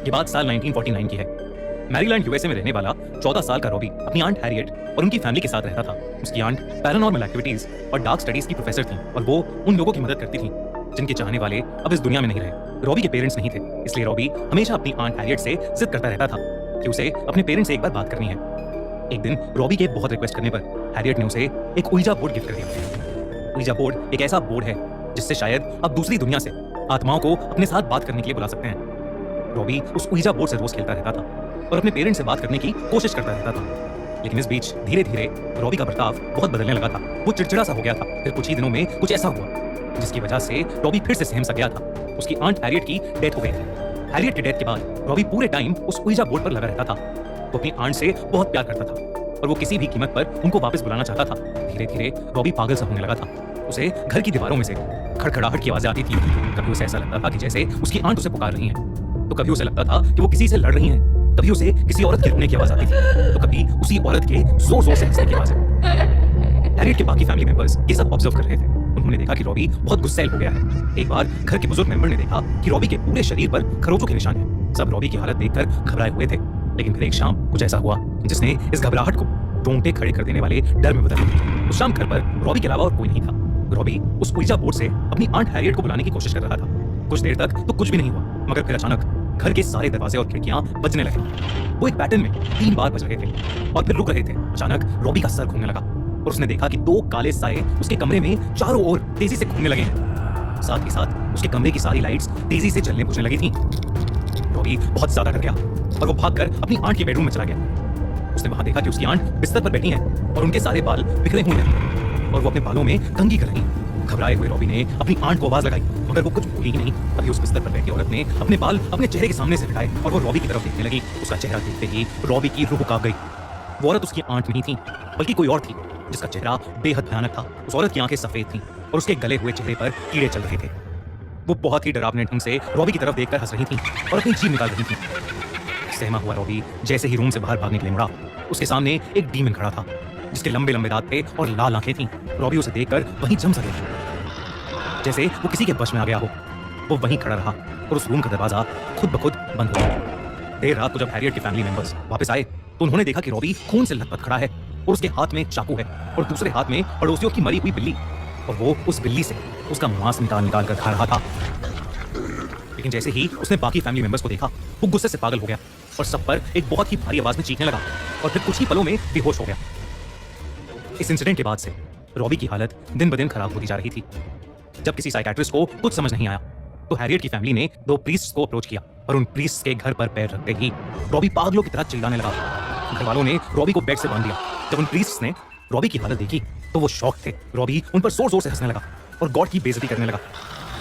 ये बात साल 1949 की है। मैरीलैंड यूएसए में रहने वाला 14 साल का रॉबी अपनी आंट हैरियट और उनकी फैमिली के साथ रहता था। उसकी आंट पैरानॉर्मल एक्टिविटीज और डार्क स्टडीज की प्रोफेसर थी और वो उन लोगों की मदद करती थी जिनके चाहने वाले अब इस दुनिया में नहीं रहे। रॉबी के पेरेंट्स नहीं थे, इसलिए रॉबी हमेशा अपनी आंट हैरियट से जिद करता रहता था कि उसे अपने पेरेंट्स से एक बार बात करनी है। एक दिन रॉबी के बहुत रिक्वेस्ट करने पर हैरियट ने उसे एक उइजा बोर्ड गिफ्ट कर दिया। उइजा बोर्ड एक ऐसा बोर्ड है जिससे शायद आप दूसरी दुनिया से आत्माओं को अपने साथ बात करने के लिए बुला सकते हैं। रॉबी उस उइजा बोर्ड से रोज खेलता रहता था और अपने पेरेंट्स से बात करने की कोशिश करता रहता था। लेकिन इस बीच धीरे धीरे रॉबी का बर्ताव बहुत बदलने लगा था। वो चिड़चिड़ा सा हो गया था। फिर कुछ ही दिनों में कुछ ऐसा हुआ जिसकी वजह से रॉबी फिर से सहम सा गया था। उसकी आंट हैरियट की डेथ हो गई थी। हैरियट की डेथ के बाद रॉबी पूरे टाइम उस उइजा बोर्ड पर लगा रहता था। वो अपनी आंट से बहुत प्यार करता था और वो किसी भी कीमत पर उनको वापस बुलाना चाहता था। धीरे धीरे रॉबी पागल सा होने लगा था। उसे घर की दीवारों में से खड़खड़ाहट की आवाजें आती थी। कभी उसे ऐसा लगता था कि जैसे उसकी आंट उसे पुकार रही हैं, तो कभी उसे लगता था कि वो किसी से लड़ रही हैं। कभी उसे किसी औरत के रोने की आवाज आती थी, तो कभी उसी औरत के जोर जोर से हंसने की आवाज। हैरियट के बाकी फैमिली मेंबर्स ये सब ऑब्जर्व कर रहे थे। उन्होंने देखा कि रॉबी बहुत गुस्सैल हो गया है। एक बार घर के बुजुर्ग मेंबर ने देखा कि रॉबी के पूरे शरीर पर खरोंचों के निशान हैं। सब रॉबी की हालत देखकर घबराए हुए थे। लेकिन फिर एक शाम कुछ ऐसा हुआ जिसने इस घबराहट को रोंगटे खड़े कर देने वाले डर में बदल दिया। उस शाम घर पर रॉबी के अलावा और कोई नहीं था। रॉबी उस उइजा बोर्ड से अपनी आंट हैरियट को बुलाने की कोशिश कर रहा था। कुछ देर तक तो कुछ भी नहीं हुआ, मगर फिर अचानक घर के सारे दरवाजे और खिड़कियां बजने लगे। वो एक पैटर्न में 3 बार बज रहे थे और फिर रुक रहे थे। अचानक रॉबी का सर घूमने लगा और उसने देखा कि 2 काले साए उसके कमरे में चारों ओर तेजी से घूमने लगे हैं। साथ ही साथ उसके कमरे की सारी लाइट्स तेजी से जलने बुझने लगी थी। रॉबी बहुत ज्यादा डर गया और वो भागकर अपनी आंट के बेडरूम में चला गया। उसने वहां देखा कि उसकी आंट बिस्तर पर बैठी है और उनके सारे बाल बिखरे हुए हैं और वो अपने बालों में कंघी कर रही। घबराए हुए रॉबी ने अपनी आंट को आवाज लगाई, मगर वो कुछ बोली ही नहीं। तभी उस बिस्तर पर बैठी औरत ने अपने बाल अपने चेहरे के सामने से हटाए और वो रॉबी की तरफ देखने लगी। उसका चेहरा देखते ही रॉबी की रूह कांप गई। वो औरत उसकी आंट नहीं थी, बल्कि कोई और थी जिसका चेहरा बेहद भयानक था। उस औरत की आंखें सफेद थीं और उसके गले हुए चेहरे पर कीड़े चल रहे थे। वो बहुत ही डरावने ढंग से रॉबी की तरफ देखकर हंस रही थी और अपनी जीभ निकाल रही थी। सहमा हुआ रॉबी जैसे ही रूम से बाहर भागने के लिए मुड़ा, उसके सामने एक डीमन खड़ा था जिसके लंबे लंबे दांत थे और लाल आंखें थीं। रॉबी उसे देखकर वहीं जम सा गया, जैसे वो किसी के वश में आ गया हो। वो वहीं खड़ा रहा और उस रूम का दरवाजा खुद ब खुद बंद हो गया। देर रात को जब हैरियट के फैमिली मेंबर्स वापस आए तो उन्होंने देखा कि रॉबी खून से लथपथ खड़ा है और उसके हाथ में एक चाकू है और दूसरे हाथ में पड़ोसियों की मरी हुई बिल्ली, और वो उस बिल्ली से उसका मांस निकाल निकाल कर खा रहा था। लेकिन जैसे ही उसने बाकी फैमिली मेंबर्स को देखा, वो गुस्से से पागल हो गया और सब पर एक बहुत ही भारी आवाज में चीखने लगा और फिर कुछ ही पलों में बेहोश हो गया। इस इंसिडेंट के बाद से रॉबी की हालत दिन ब दिन खराब होती जा रही थी। जब किसी साइकियाट्रिस्ट को कुछ समझ नहीं आया तो हैरियट की फैमिली ने 2 प्रीस्ट्स को अप्रोच किया और उन प्रीस्ट्स के घर पर पैर रखते ही रॉबी पागलों की तरह चिल्लाने लगा। घर वालों ने रॉबी को बेड से बांध दिया। जब उन प्रीस्ट्स ने रॉबी की हालत देखी तो वो शॉक थे। रॉबी उन पर जोर जोर से हंसने लगा और गॉड की बेइज्जती करने लगा।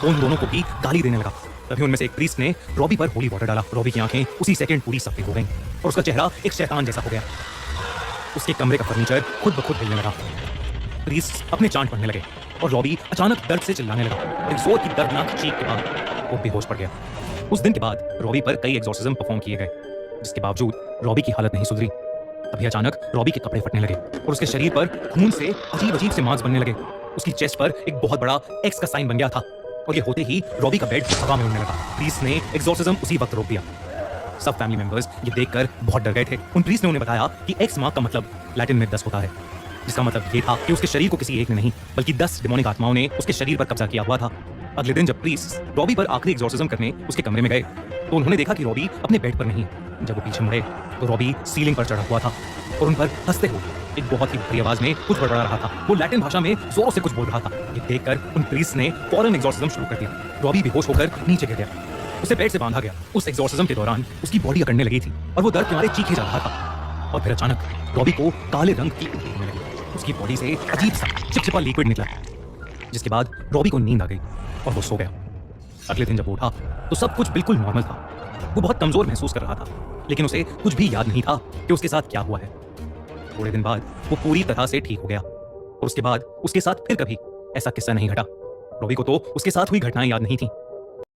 उन दोनों को भी गाली देने लगा। तभी उनमें से एक प्रीस्ट ने रॉबी पर होली वाटर डाला। रॉबी की आंखें उसी सेकंड पूरी सफेद हो गईं और उसका चेहरा एक शैतान जैसा हो गया। उसके कमरे का फर्नीचर खुद ब खुद हिलने लगा। प्रीस्ट अपने चांट पढ़ने लगे और रॉबी अचानक दर्द से चिल्लाने लगा। एक जोर की दर्दनाक चीख के बाद वो बेहोश पड़ गया। उस दिन के बाद रॉबी पर कई एग्जॉर्सिज्म परफॉर्म किए गए, जिसके बावजूद रॉबी की हालत नहीं सुधरी। तभी अचानक रॉबी के कपड़े फटने लगे और उसके शरीर पर खून से अजीब अजीब से मांस बनने लगे। उसकी चेस्ट पर एक बहुत बड़ा एक्स का साइन बन गया था और ये होते ही रॉबी का बेड हवा में उड़ने लगा। प्रीस्ट ने एग्जॉर्सिज्म उसी वक्त रोक दिया। सब फैमिली मेंबर्स ये देखकर बहुत डर गए थे। उन प्रीस्ट ने उन्हें बताया कि एक्स मार्क का मतलब लैटिन में 10 होता है, जिसका मतलब ये था कि उसके शरीर को किसी एक ने नहीं बल्कि 10 डिमोनिक आत्माओं ने उसके शरीर पर कब्जा किया हुआ था। अगले दिन जब प्रीस्ट रॉबी पर आखिरी एग्जॉर्सिज्म करने उसके कमरे में गए तो उन्होंने देखा कि रॉबी अपने बेड पर नहीं है। जब वो पीछे मुड़े तो रॉबी सीलिंग पर चढ़ा हुआ था और उन पर हंसते हुए एक बहुत ही भारी आवाज में कुछ बड़बड़ा रहा था। वो लैटिन भाषा में जोरों से कुछ बोल रहा था। ये देखकर उन प्रीस्ट ने फौरन एग्जॉर्सिज्म शुरू कर दिया। रॉबी बेहोश होकर नीचे गिर गया। उसे बेड से बांधा गया। उस एग्जॉर्सिज्म के दौरान उसकी बॉडी अकड़ने लगी थी और वो दर्द के मारे चीखे जा रहा था। और फिर अचानक रॉबी को काले रंग की उल्टी होने लगी। उसकी बॉडी से अजीब सा चिपचिपा लिक्विड निकला, जिसके बाद रॉबी को नींद आ गई और वो सो गया। अगले दिन जब वो उठा तो सब कुछ बिल्कुल नॉर्मल था। वो बहुत कमजोर महसूस कर रहा था, लेकिन उसे कुछ भी याद नहीं था कि उसके साथ क्या हुआ है। थोड़े दिन बाद वो पूरी तरह से ठीक हो गया और उसके बाद उसके साथ फिर कभी ऐसा किस्सा नहीं घटा। रॉबी को तो उसके साथ हुई घटनाएं याद नहीं थी,